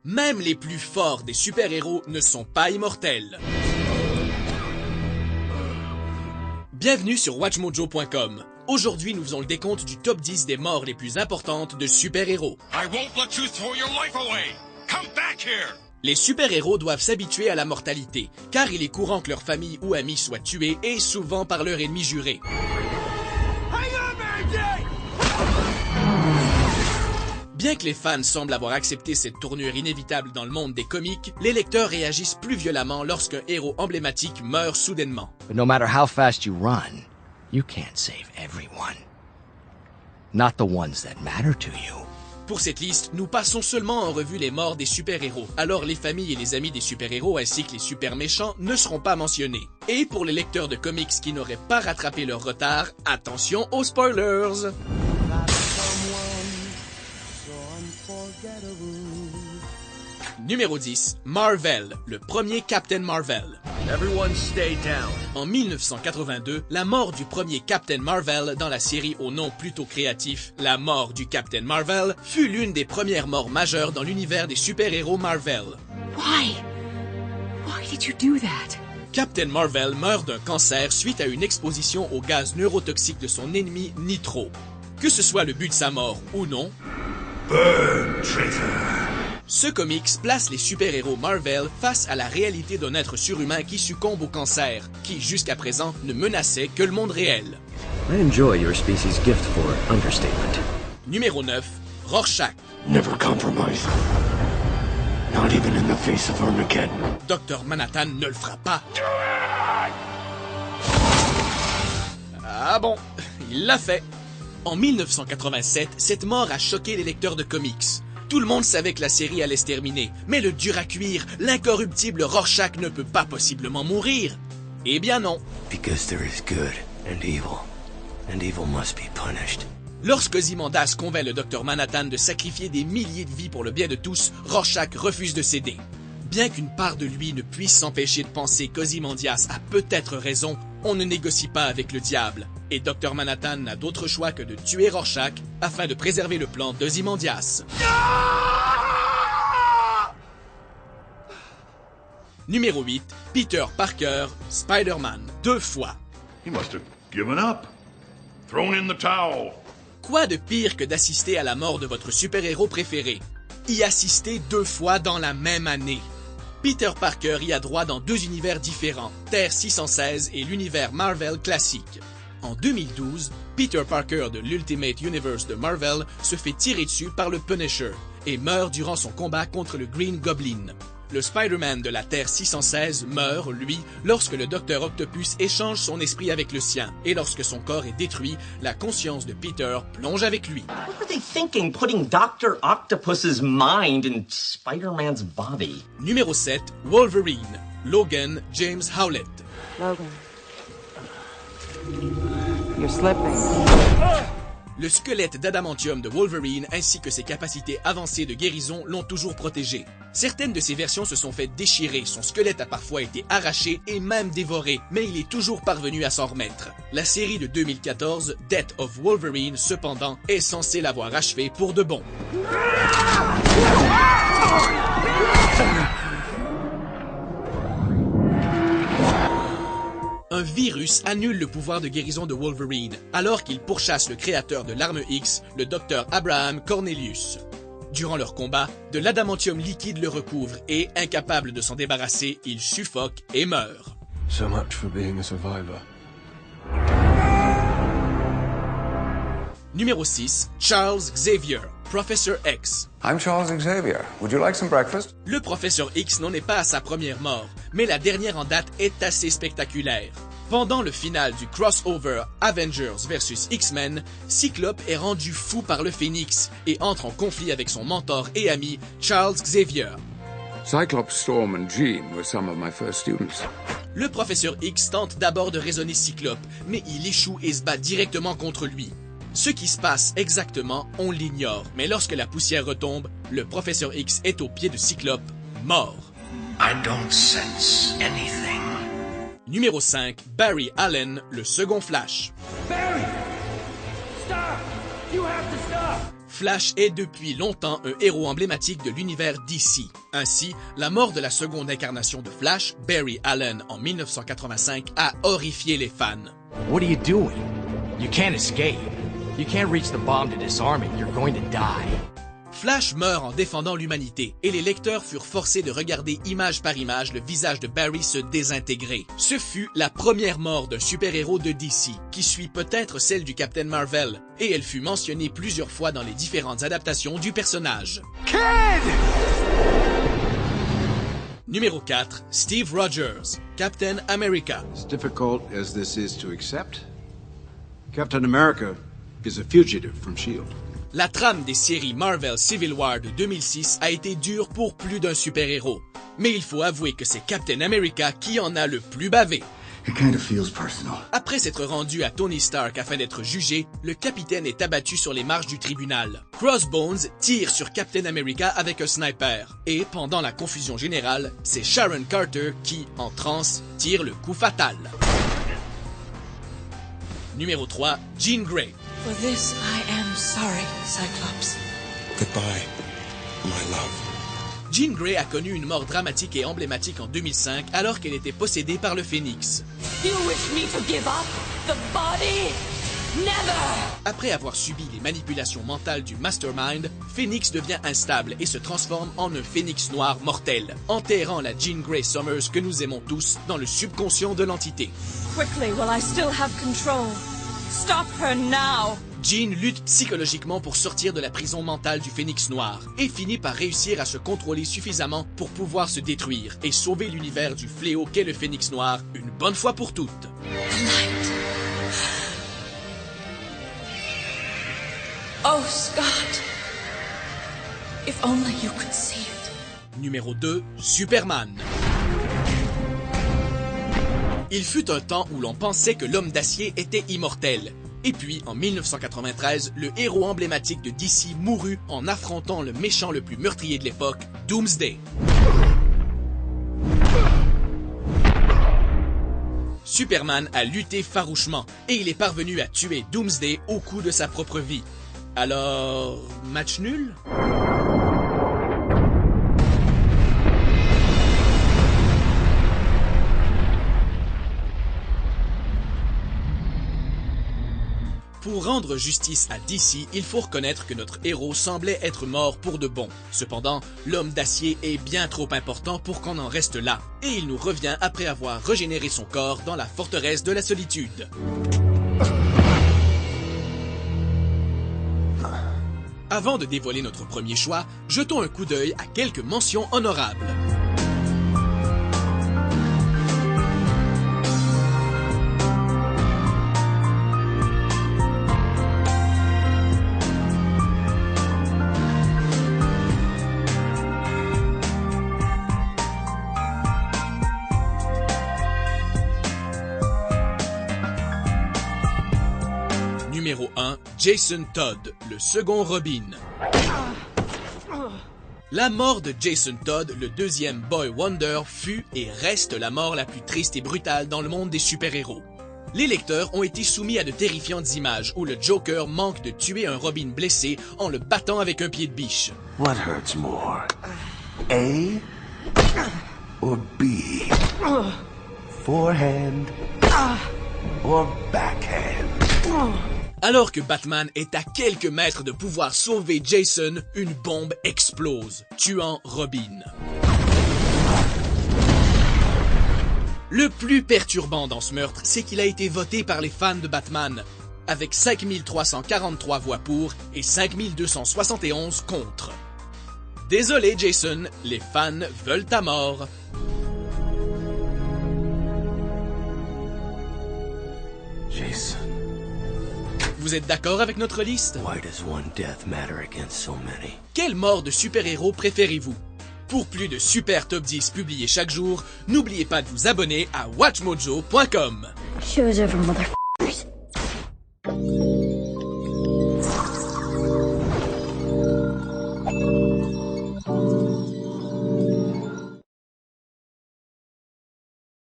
Même les plus forts des super-héros ne sont pas immortels. Bienvenue sur WatchMojo.com. Aujourd'hui, nous faisons le décompte du top 10 des morts les plus importantes de super-héros. Les super-héros doivent s'habituer à la mortalité, car il est courant que leur famille ou amis soient tués, et souvent par leur ennemi juré. Bien que les fans semblent avoir accepté cette tournure inévitable dans le monde des comics, les lecteurs réagissent plus violemment lorsqu'un héros emblématique meurt soudainement. But no matter how fast you run, you can't save everyone. Not the ones that matter to you. Pour cette liste, nous passons seulement en revue les morts des super-héros, alors les familles et les amis des super-héros ainsi que les super-méchants ne seront pas mentionnés. Et pour les lecteurs de comics qui n'auraient pas rattrapé leur retard, attention aux spoilers! Numéro 10, Marvel, le premier Captain Marvel. Everyone stay down. En 1982, la mort du premier Captain Marvel dans la série au nom plutôt créatif, La mort du Captain Marvel, fut l'une des premières morts majeures dans l'univers des super-héros Marvel. Why? Why did you do that? Captain Marvel meurt d'un cancer suite à une exposition au gaz neurotoxique de son ennemi Nitro. Que ce soit le but de sa mort ou non, Burn, traitor. ce comics place les super-héros Marvel face à la réalité d'un être surhumain qui succombe au cancer, qui jusqu'à présent ne menaçait que le monde réel. I enjoy your species' gift for understatement. Numéro 9, Rorschach. Never compromise. Not even in the face of Armageddon. Dr Manhattan ne le fera pas. Ah bon, il l'a fait. En 1987, cette mort a choqué les lecteurs de comics. Tout le monde savait que la série allait se terminer, mais le dur à cuire, l'incorruptible Rorschach ne peut pas possiblement mourir. Eh bien non. Because there is good and evil must be punished. Lorsque Ozymandias convainc le Dr Manhattan de sacrifier des milliers de vies pour le bien de tous, Rorschach refuse de céder. Bien qu'une part de lui ne puisse s'empêcher de penser qu'Ozymandias a peut-être raison, on ne négocie pas avec le diable. Et Dr Manhattan n'a d'autre choix que de tuer Rorschach afin de préserver le plan d'Ozymandias. Numéro 8, Peter Parker, Spider-Man, 2 fois. He must have given up. Thrown in the towel. Quoi de pire que d'assister à la mort de votre super-héros préféré? Y assister 2 fois dans la même année. Peter Parker y a droit dans 2 univers différents, Terre 616 et l'univers Marvel classique. En 2012, Peter Parker de l'Ultimate Universe de Marvel se fait tirer dessus par le Punisher et meurt durant son combat contre le Green Goblin. Le Spider-Man de la Terre 616 meurt, lui, lorsque le Dr Octopus échange son esprit avec le sien, et lorsque son corps est détruit, la conscience de Peter plonge avec lui. What were they thinking, putting Dr. Octopus's mind in Spider-Man's body? Numéro 7, Wolverine, Logan James Howlett. Logan. You're slipping. Le squelette d'adamantium de Wolverine ainsi que ses capacités avancées de guérison l'ont toujours protégé. Certaines de ses versions se sont fait déchirer, son squelette a parfois été arraché et même dévoré, mais il est toujours parvenu à s'en remettre. La série de 2014, Death of Wolverine, cependant, est censée l'avoir achevé pour de bon. Un virus annule le pouvoir de guérison de Wolverine, alors qu'il pourchasse le créateur de l'arme X, le Dr Abraham Cornelius. Durant leur combat, de l'adamantium liquide le recouvre et, incapable de s'en débarrasser, il suffoque et meurt. So much for being a survivor. Numéro 6, Charles Xavier, Professor X. I'm Charles Xavier. Would you like some breakfast? Le Professeur X n'en est pas à sa première mort, mais la dernière en date est assez spectaculaire. Pendant le final du crossover Avengers vs X-Men, Cyclope est rendu fou par le Phénix et entre en conflit avec son mentor et ami Charles Xavier. Cyclops, Storm and Jean were some of my first students. Le Professeur X tente d'abord de raisonner Cyclope, mais il échoue et se bat directement contre lui. Ce qui se passe exactement, on l'ignore, mais lorsque la poussière retombe, le Professeur X est aux pieds de Cyclope, mort. I don't sense anything. Numéro 5, Barry Allen, le second Flash. Barry! Flash est depuis longtemps un héros emblématique de l'univers DC. Ainsi, la mort de la seconde incarnation de Flash, Barry Allen, en 1985, a horrifié les fans. What are you doing? You can't escape. You can't reach the bomb to disarm it. You're going to die. Flash meurt en défendant l'humanité, et les lecteurs furent forcés de regarder image par image le visage de Barry se désintégrer. Ce fut la première mort d'un super-héros de DC, qui suit peut-être celle du Captain Marvel, et elle fut mentionnée plusieurs fois dans les différentes adaptations du personnage. Kid! Numéro 4, Steve Rogers, Captain America. As difficult as this is to accept, Captain America is a fugitive from S.H.I.E.L.D. La trame des séries Marvel Civil War de 2006 a été dure pour plus d'un super-héros. Mais il faut avouer que c'est Captain America qui en a le plus bavé. It kind of feels personal. Après s'être rendu à Tony Stark afin d'être jugé, le capitaine est abattu sur les marches du tribunal. Crossbones tire sur Captain America avec un sniper. Et pendant la confusion générale, c'est Sharon Carter qui, en transe, tire le coup fatal. Numéro 3, Jean Grey. For this, I am sorry, Cyclops. Goodbye, my love. Jean Grey a connu une mort dramatique et emblématique en 2005 alors qu'elle était possédée par le Phénix. You wish me to give up the body? Never! Après avoir subi les manipulations mentales du Mastermind, Phoenix devient instable et se transforme en un Phénix noir mortel, enterrant la Jean Grey Summers que nous aimons tous dans le subconscient de l'entité. Quickly, while I still have control. Stop her now! Jean lutte psychologiquement pour sortir de la prison mentale du Phénix noir et finit par réussir à se contrôler suffisamment pour pouvoir se détruire et sauver l'univers du fléau qu'est le Phénix noir une bonne fois pour toutes. Oh, Scott. If only you could see it. Numéro 2, Superman. Il fut un temps où l'on pensait que l'homme d'acier était immortel. Et puis, en 1993, le héros emblématique de DC mourut en affrontant le méchant le plus meurtrier de l'époque, Doomsday. Superman a lutté farouchement et il est parvenu à tuer Doomsday au coût de sa propre vie. Alors, match nul? Pour rendre justice à DC, il faut reconnaître que notre héros semblait être mort pour de bon. Cependant, l'homme d'acier est bien trop important pour qu'on en reste là, et il nous revient après avoir régénéré son corps dans la forteresse de la solitude. Avant de dévoiler notre premier choix, jetons un coup d'œil à quelques mentions honorables. Numéro 1, Jason Todd, le second Robin. La mort de Jason Todd, le deuxième Boy Wonder, fut et reste la mort la plus triste et brutale dans le monde des super-héros. Les lecteurs ont été soumis à de terrifiantes images où le Joker manque de tuer un Robin blessé en le battant avec un pied de biche. What hurts more? A or B? Forehand or backhand? Alors que Batman est à quelques mètres de pouvoir sauver Jason, une bombe explose, tuant Robin. Le plus perturbant dans ce meurtre, c'est qu'il a été voté par les fans de Batman, avec 5343 voix pour et 5271 contre. Désolé Jason, les fans veulent ta mort. Jason. Vous êtes d'accord avec notre liste? Why does one death matter against so many? Quelle mort de super-héros préférez-vous? Pour plus de super top 10 publiés chaque jour, n'oubliez pas de vous abonner à WatchMojo.com. Show's over, mother.